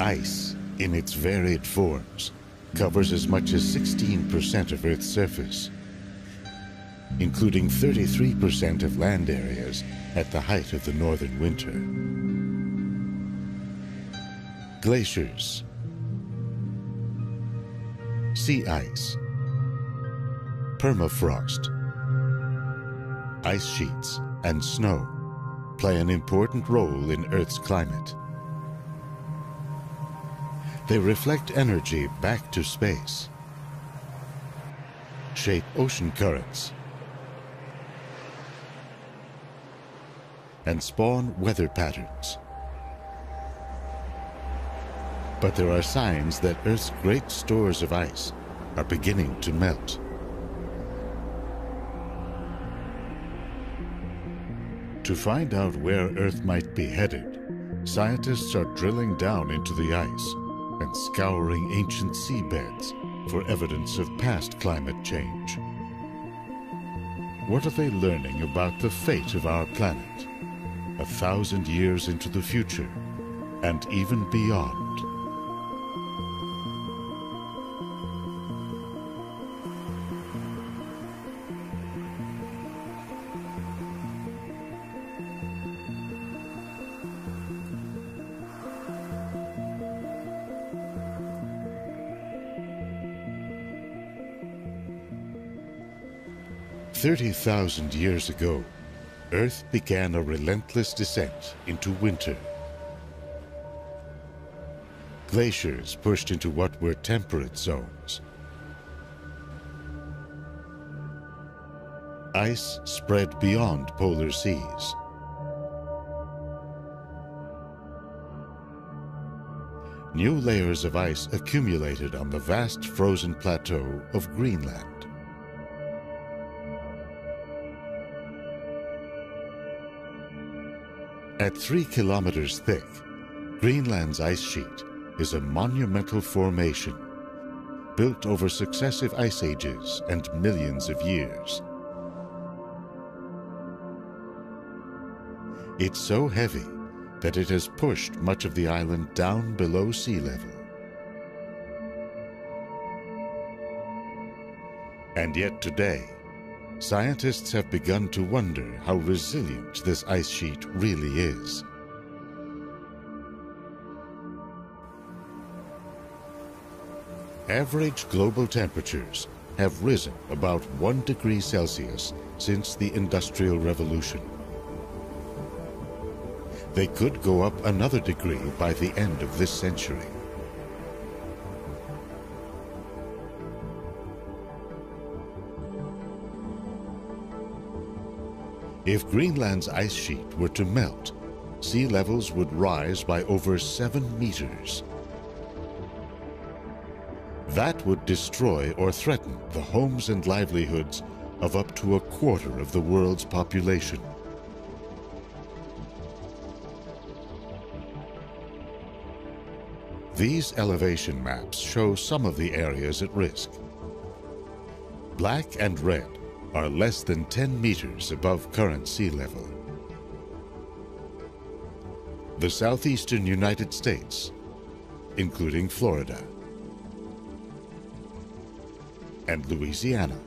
Ice, in its varied forms, covers as much as 16% of Earth's surface, including 33% of land areas at the height of the northern winter. Glaciers, sea ice, permafrost, ice sheets, and snow play an important role in Earth's climate. They reflect energy back to space, shape ocean currents, and spawn weather patterns. But there are signs that Earth's great stores of ice are beginning to melt. To find out where Earth might be headed, scientists are drilling down into the ice and scouring ancient seabeds for evidence of past climate change. What are they learning about the fate of our planet, 1,000 years into the future, and even beyond? 30,000 years ago, Earth began a relentless descent into winter. Glaciers pushed into what were temperate zones. Ice spread beyond polar seas. New layers of ice accumulated on the vast frozen plateau of Greenland. At 3 kilometers thick, Greenland's ice sheet is a monumental formation built over successive ice ages and millions of years. It's so heavy that it has pushed much of the island down below sea level. And yet today, scientists have begun to wonder how resilient this ice sheet really is. Average global temperatures have risen about 1 degree Celsius since the Industrial Revolution. They could go up another degree by the end of this century. If Greenland's ice sheet were to melt, sea levels would rise by over 7 meters. That would destroy or threaten the homes and livelihoods of up to 1/4 of the world's population. These elevation maps show some of the areas at risk. Black and red are less than 10 meters above current sea level. The southeastern United States, including Florida and Louisiana,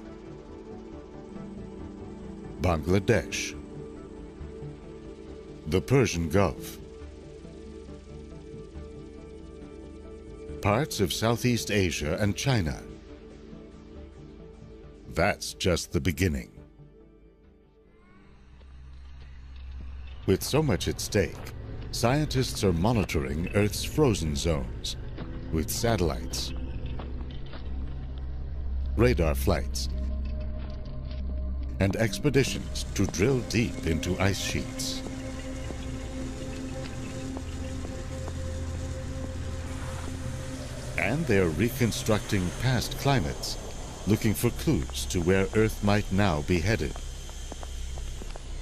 Bangladesh, the Persian Gulf, parts of Southeast Asia and China. That's just the beginning. With so much at stake, scientists are monitoring Earth's frozen zones with satellites, radar flights, and expeditions to drill deep into ice sheets. And they're reconstructing past climates, looking for clues to where Earth might now be headed.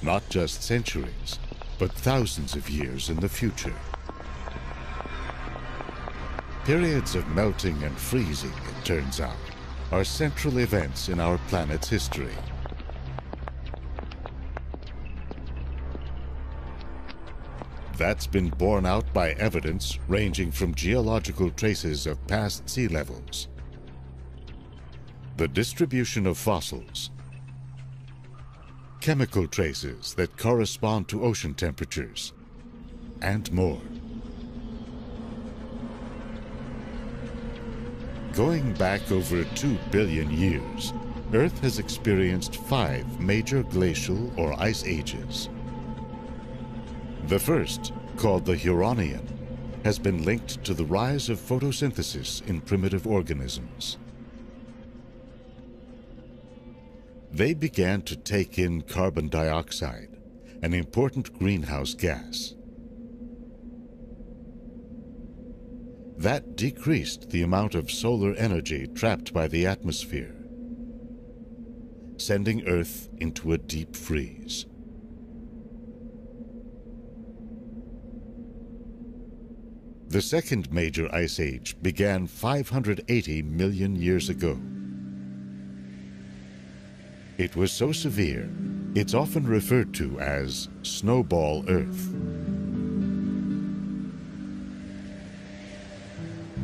Not just centuries, but thousands of years in the future. Periods of melting and freezing, it turns out, are central events in our planet's history. That's been borne out by evidence ranging from geological traces of past sea levels, the distribution of fossils, chemical traces that correspond to ocean temperatures, and more. Going back over 2 billion years, Earth has experienced 5 major glacial or ice ages. The first, called the Huronian, has been linked to the rise of photosynthesis in primitive organisms. They began to take in carbon dioxide, an important greenhouse gas. That decreased the amount of solar energy trapped by the atmosphere, sending Earth into a deep freeze. The second major ice age began 580 million years ago. It was so severe, it's often referred to as Snowball Earth.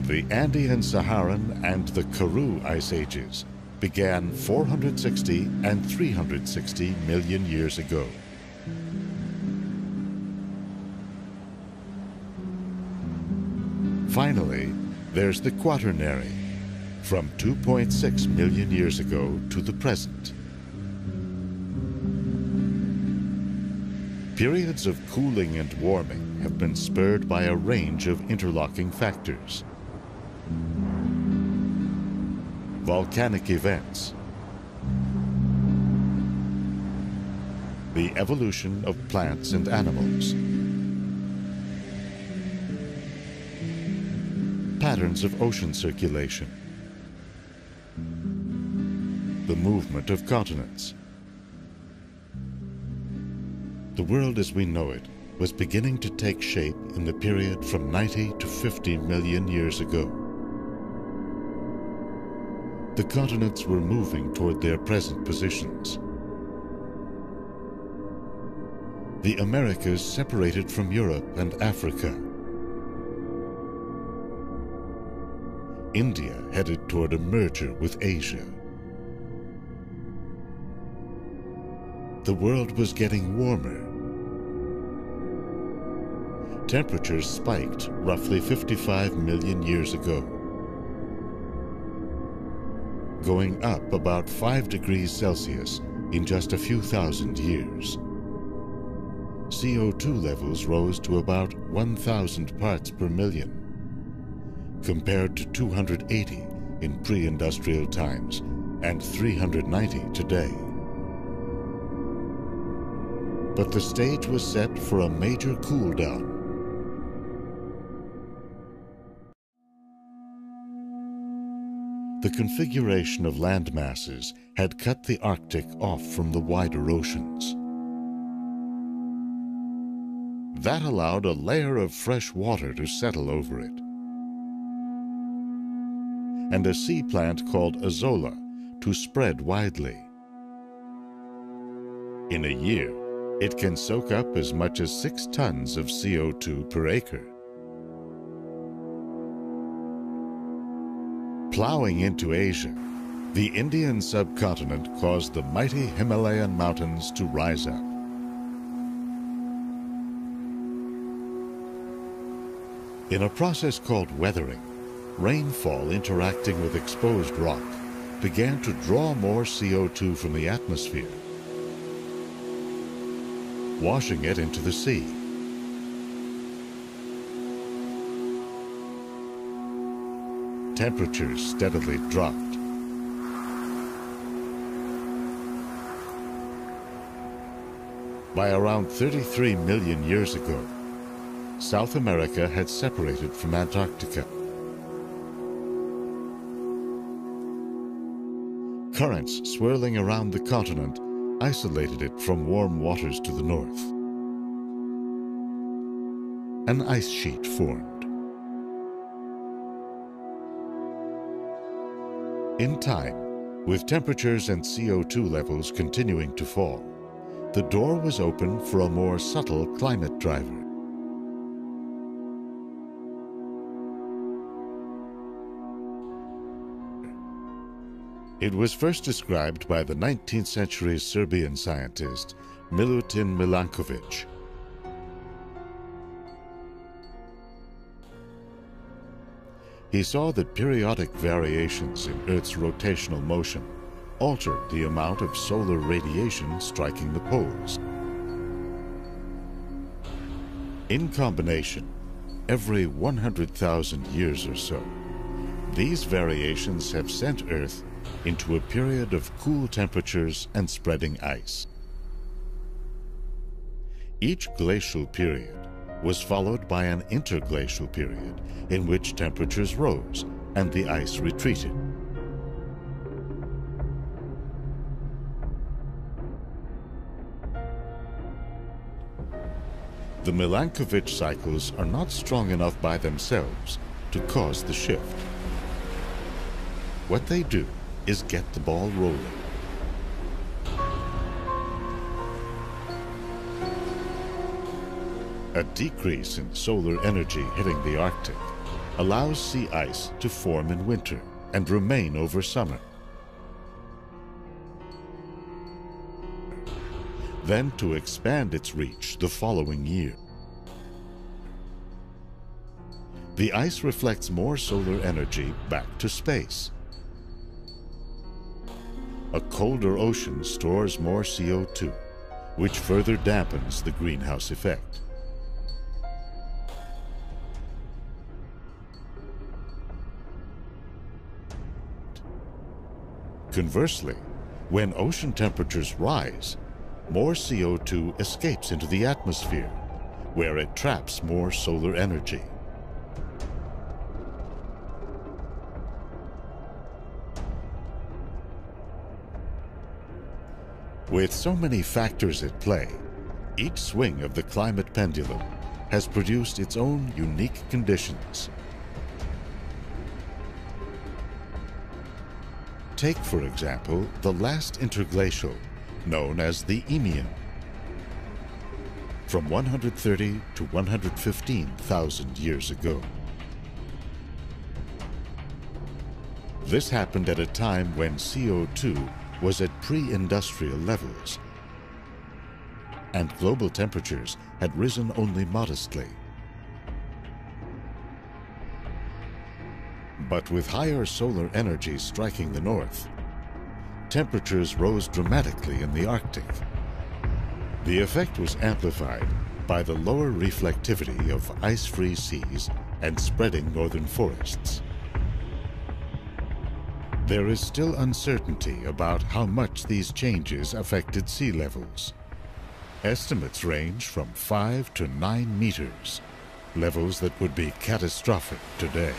The Andean, Saharan, and the Karoo ice ages began 460 and 360 million years ago. Finally, there's the Quaternary, from 2.6 million years ago to the present. Periods of cooling and warming have been spurred by a range of interlocking factors. Volcanic events, the evolution of plants and animals, patterns of ocean circulation, the movement of continents. The world as we know it was beginning to take shape in the period from 90 to 50 million years ago. The continents were moving toward their present positions. The Americas separated from Europe and Africa. India headed toward a merger with Asia. The world was getting warmer. Temperatures spiked roughly 55 million years ago, going up about 5 degrees Celsius in just a few thousand years. CO2 levels rose to about 1,000 parts per million, compared to 280 in pre-industrial times and 390 today. But the stage was set for a major cool down. The configuration of land masses had cut the Arctic off from the wider oceans. That allowed a layer of fresh water to settle over it, and a sea plant called Azolla to spread widely. In a year, it can soak up as much as 6 tons of CO2 per acre. Plowing into Asia, the Indian subcontinent caused the mighty Himalayan mountains to rise up. In a process called weathering, rainfall interacting with exposed rock began to draw more CO2 from the atmosphere, washing it into the sea. Temperatures steadily dropped. By around 33 million years ago, South America had separated from Antarctica. Currents swirling around the continent isolated it from warm waters to the north. An ice sheet formed. In time, with temperatures and CO2 levels continuing to fall, the door was open for a more subtle climate driver. It was first described by the 19th century Serbian scientist Milutin Milankovic. He saw that periodic variations in Earth's rotational motion altered the amount of solar radiation striking the poles. In combination, every 100,000 years or so, these variations have sent Earth into a period of cool temperatures and spreading ice. Each glacial period was followed by an interglacial period in which temperatures rose and the ice retreated. The Milankovic cycles are not strong enough by themselves to cause the shift. What they do is get the ball rolling. A decrease in solar energy hitting the Arctic allows sea ice to form in winter and remain over summer. Then to expand its reach the following year. The ice reflects more solar energy back to space. A colder ocean stores more CO2, which further dampens the greenhouse effect. Conversely, when ocean temperatures rise, more CO2 escapes into the atmosphere, where it traps more solar energy. With so many factors at play, each swing of the climate pendulum has produced its own unique conditions. Take, for example, the last interglacial, known as the Eemian, from 130 to 115,000 years ago. This happened at a time when CO2 was at pre-industrial levels, and global temperatures had risen only modestly. But with higher solar energy striking the north, temperatures rose dramatically in the Arctic. The effect was amplified by the lower reflectivity of ice-free seas and spreading northern forests. There is still uncertainty about how much these changes affected sea levels. Estimates range from 5 to 9 meters, levels that would be catastrophic today.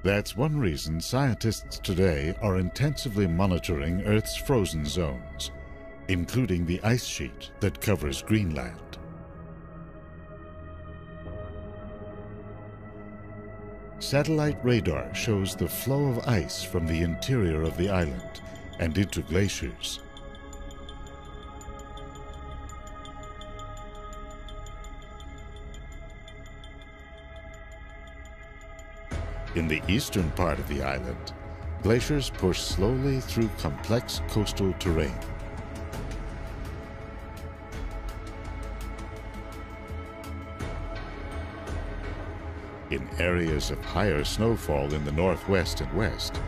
That's one reason scientists today are intensively monitoring Earth's frozen zones, including the ice sheet that covers Greenland. Satellite radar shows the flow of ice from the interior of the island and into glaciers. In the eastern part of the island, glaciers push slowly through complex coastal terrain. In areas of higher snowfall in the northwest and west,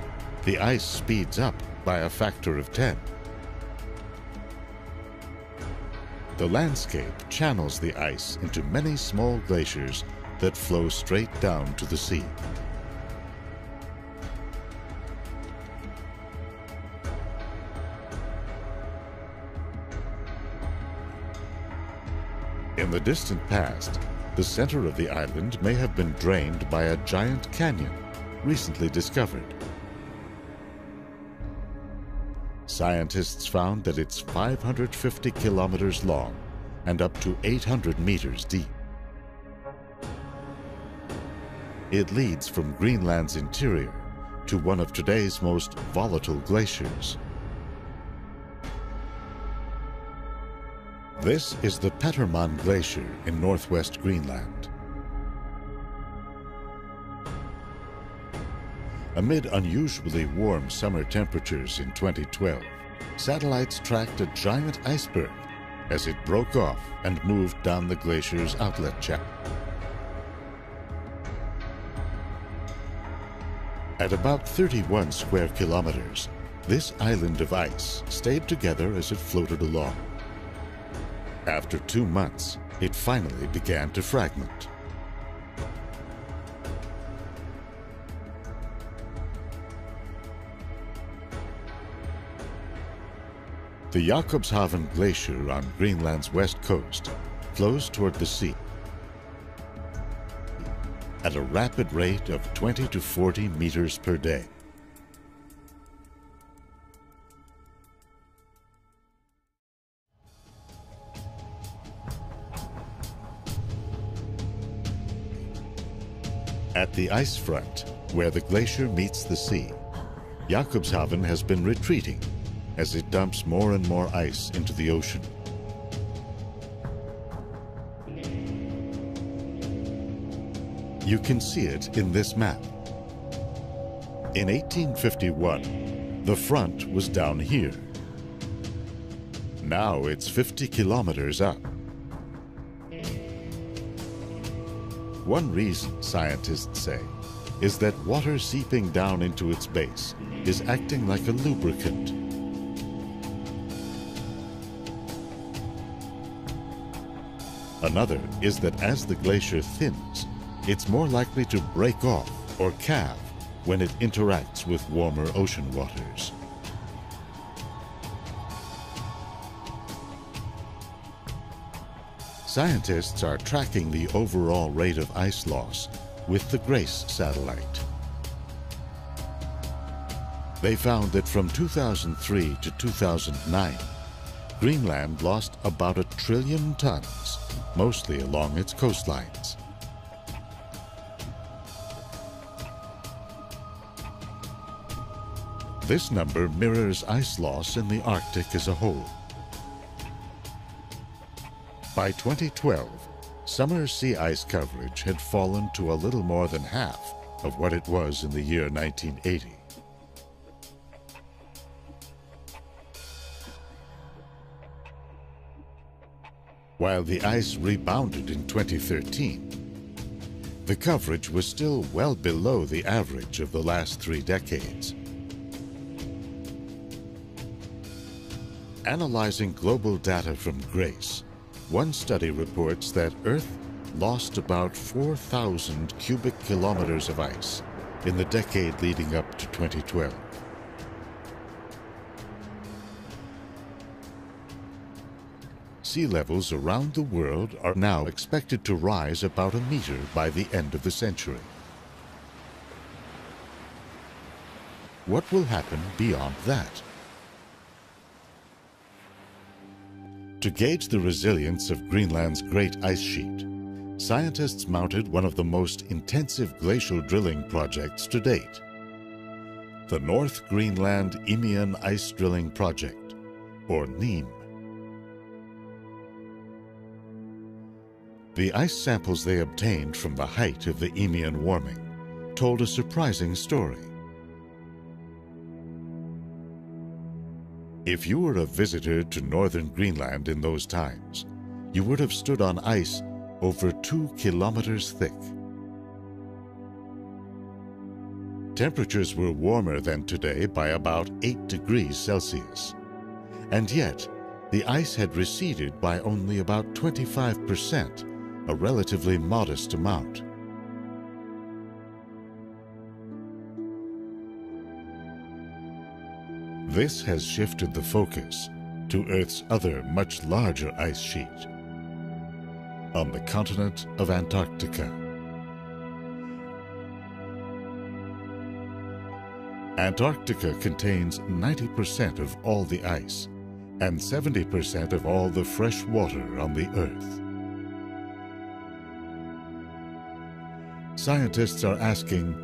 the ice speeds up by a factor of 10. The landscape channels the ice into many small glaciers that flow straight down to the sea. In the distant past, the center of the island may have been drained by a giant canyon recently discovered. Scientists found that it's 550 kilometers long and up to 800 meters deep. It leads from Greenland's interior to one of today's most volatile glaciers. This is the Petermann Glacier in northwest Greenland. Amid unusually warm summer temperatures in 2012, satellites tracked a giant iceberg as it broke off and moved down the glacier's outlet channel. At about 31 square kilometers, this island of ice stayed together as it floated along. After 2 months, it finally began to fragment. The Jakobshavn Glacier on Greenland's west coast flows toward the sea at a rapid rate of 20 to 40 meters per day. At the ice front, where the glacier meets the sea, Jakobshavn has been retreating as it dumps more and more ice into the ocean. You can see it in this map. In 1851, the front was down here. Now it's 50 kilometers up. One reason, scientists say, is that water seeping down into its base is acting like a lubricant. Another is that as the glacier thins, it's more likely to break off or calve when it interacts with warmer ocean waters. Scientists are tracking the overall rate of ice loss with the GRACE satellite. They found that from 2003 to 2009, Greenland lost about 1 trillion tons, mostly along its coastlines. This number mirrors ice loss in the Arctic as a whole. By 2012, summer sea ice coverage had fallen to a little more than half of what it was in the year 1980. While the ice rebounded in 2013, the coverage was still well below the average of the last 3 decades. Analyzing global data from GRACE, one study reports that Earth lost about 4,000 cubic kilometers of ice in the decade leading up to 2012. Sea levels around the world are now expected to rise about 1 meter by the end of the century. What will happen beyond that? To gauge the resilience of Greenland's great ice sheet, scientists mounted one of the most intensive glacial drilling projects to date, the North Greenland Eemian Ice Drilling Project, or NEAM. The ice samples they obtained from the height of the Eemian warming told a surprising story. If you were a visitor to northern Greenland in those times, you would have stood on ice over 2 kilometers thick. Temperatures were warmer than today by about 8 degrees Celsius, and yet the ice had receded by only about 25%, a relatively modest amount. This has shifted the focus to Earth's other much larger ice sheet, on the continent of Antarctica. Antarctica contains 90% of all the ice and 70% of all the fresh water on the Earth. Scientists are asking,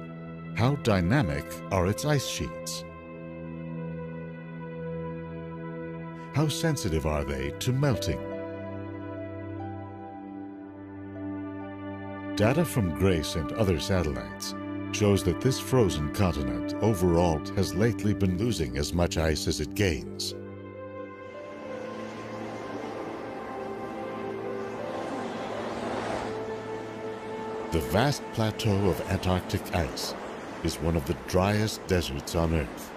how dynamic are its ice sheets? How sensitive are they to melting? Data from GRACE and other satellites shows that this frozen continent overall has lately been losing as much ice as it gains. The vast plateau of Antarctic ice is one of the driest deserts on Earth.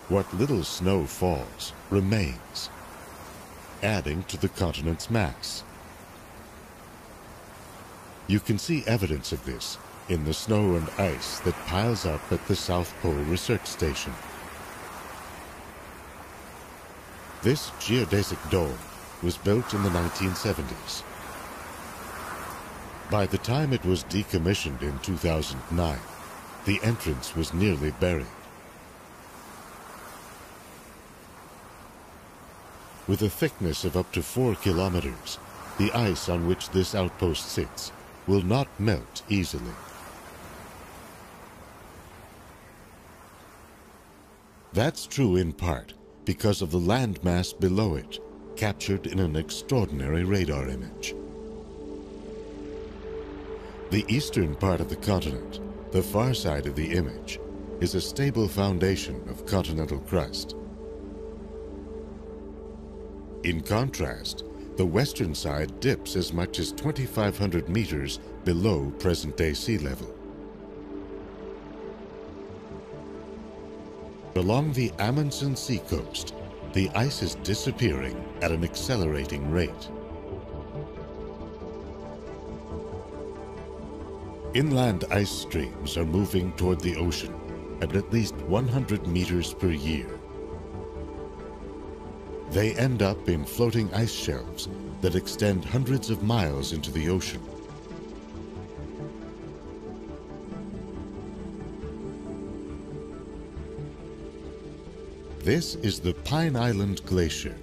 What little snow falls remains, adding to the continent's mass. You can see evidence of this in the snow and ice that piles up at the South Pole Research Station. This geodesic dome was built in the 1970s. By the time it was decommissioned in 2009, the entrance was nearly buried. With a thickness of up to 4 kilometers, the ice on which this outpost sits will not melt easily. That's true in part because of the landmass below it, captured in an extraordinary radar image. The eastern part of the continent, the far side of the image, is a stable foundation of continental crust. In contrast, the western side dips as much as 2,500 meters below present-day sea level. Along the Amundsen seacoast, the ice is disappearing at an accelerating rate. Inland ice streams are moving toward the ocean at least 100 meters per year. They end up in floating ice shelves that extend hundreds of miles into the ocean. This is the Pine Island Glacier,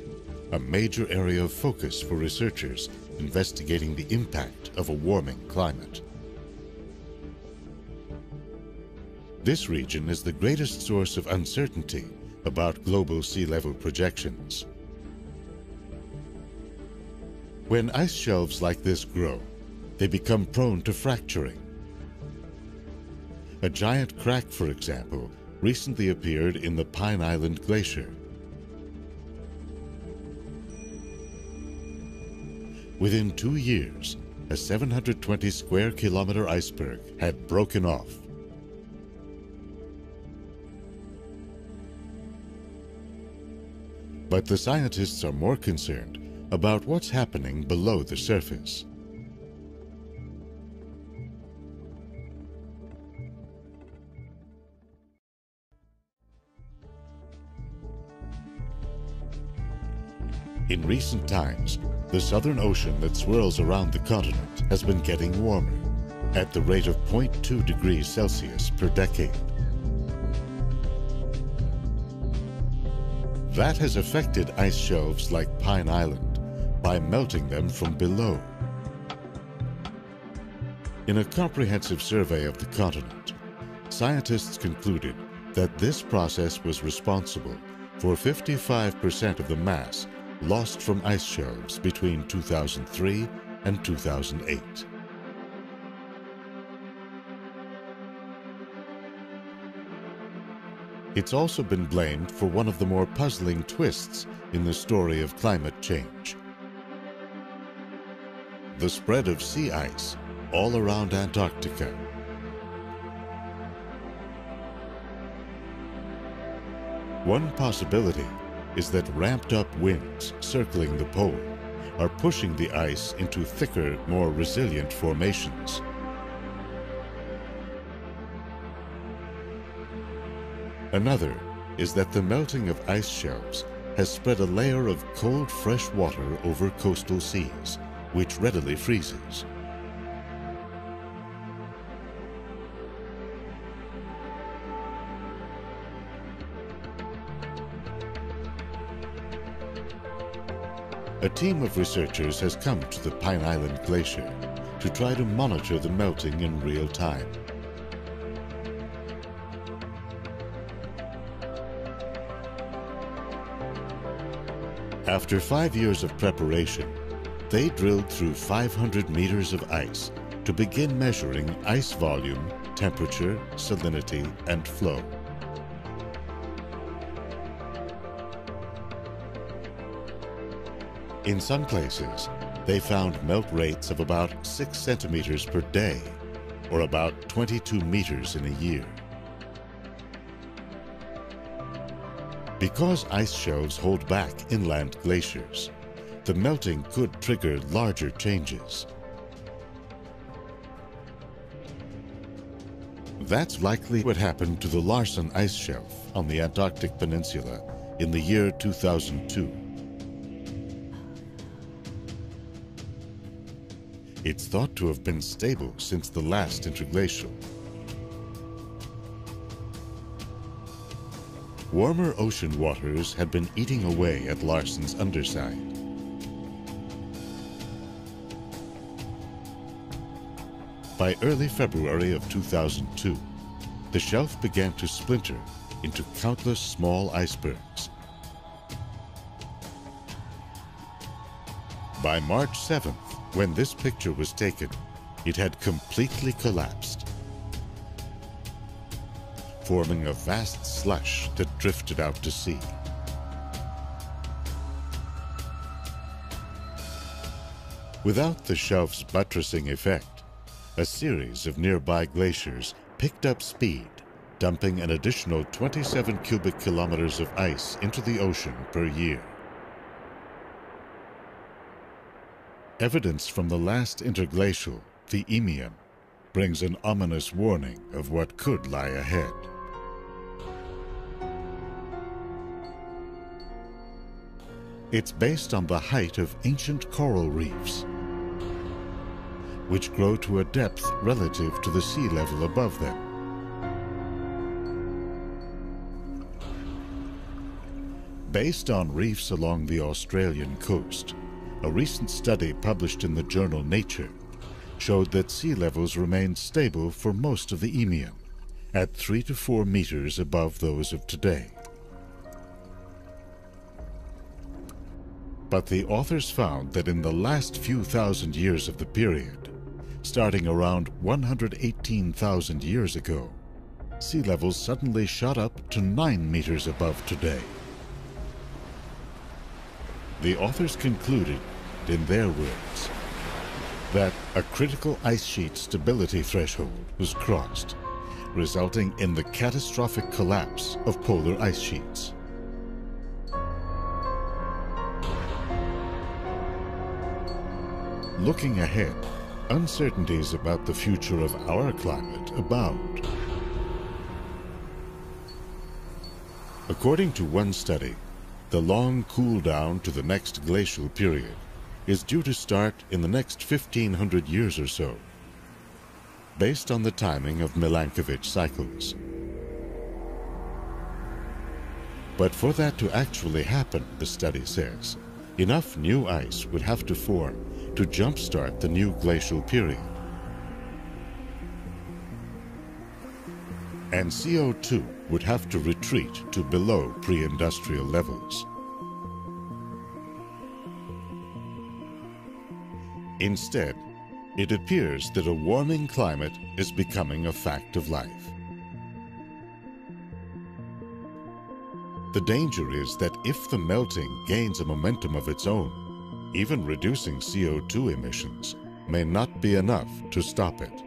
a major area of focus for researchers investigating the impact of a warming climate. This region is the greatest source of uncertainty about global sea level projections. When ice shelves like this grow, they become prone to fracturing. A giant crack, for example, recently appeared in the Pine Island Glacier. Within 2 years, a 720 square kilometer iceberg had broken off. But the scientists are more concerned about what's happening below the surface. In recent times, the Southern Ocean that swirls around the continent has been getting warmer, at the rate of 0.2 degrees Celsius per decade. That has affected ice shelves like Pine Island by melting them from below. In a comprehensive survey of the continent, scientists concluded that this process was responsible for 55% of the mass lost from ice shelves between 2003 and 2008. It's also been blamed for one of the more puzzling twists in the story of climate change: the spread of sea ice all around Antarctica. One possibility is that ramped-up winds circling the pole are pushing the ice into thicker, more resilient formations. Another is that the melting of ice shelves has spread a layer of cold, fresh water over coastal seas, which readily freezes. A team of researchers has come to the Pine Island Glacier to try to monitor the melting in real time. After 5 years of preparation, They drilled through 500 meters of ice to begin measuring ice volume, temperature, salinity, and flow. In some places, they found melt rates of about 6 centimeters per day, or about 22 meters in a year. Because ice shelves hold back inland glaciers, the melting could trigger larger changes. That's likely what happened to the Larsen Ice Shelf on the Antarctic Peninsula in the year 2002. It's thought to have been stable since the last interglacial. Warmer ocean waters had been eating away at Larsen's underside. By early February of 2002, the shelf began to splinter into countless small icebergs. By March 7th, when this picture was taken, it had completely collapsed, forming a vast slush that drifted out to sea. Without the shelf's buttressing effect, a series of nearby glaciers picked up speed, dumping an additional 27 cubic kilometers of ice into the ocean per year. Evidence from the last interglacial, the Eemian, brings an ominous warning of what could lie ahead. It's based on the height of ancient coral reefs, which grow to a depth relative to the sea level above them. Based on reefs along the Australian coast, a recent study published in the journal Nature showed that sea levels remained stable for most of the Eemian, at 3 to 4 meters above those of today. But the authors found that in the last few thousand years of the period, starting around 118,000 years ago, sea levels suddenly shot up to 9 meters above today. The authors concluded, in their words, that a critical ice sheet stability threshold was crossed, resulting in the catastrophic collapse of polar ice sheets. Looking ahead, uncertainties about the future of our climate abound. According to one study, the long cool down to the next glacial period is due to start in the next 1,500 years or so, based on the timing of Milankovitch cycles. But for that to actually happen, the study says, enough new ice would have to form to jumpstart the new glacial period. And CO2 would have to retreat to below pre-industrial levels. Instead, it appears that a warming climate is becoming a fact of life. The danger is that if the melting gains a momentum of its own, even reducing CO2 emissions may not be enough to stop it.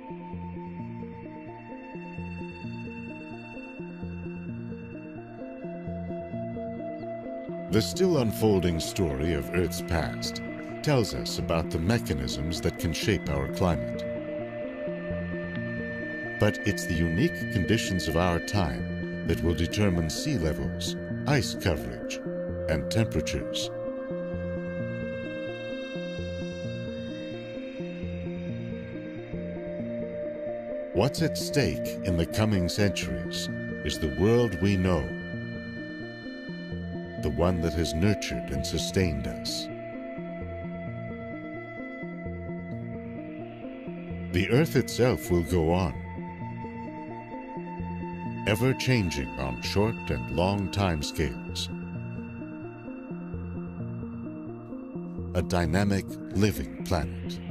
The still unfolding story of Earth's past tells us about the mechanisms that can shape our climate. But it's the unique conditions of our time that will determine sea levels, ice coverage, and temperatures. What's at stake in the coming centuries is the world we know, the one that has nurtured and sustained us. The Earth itself will go on, ever changing on short and long time scales. a dynamic, living planet.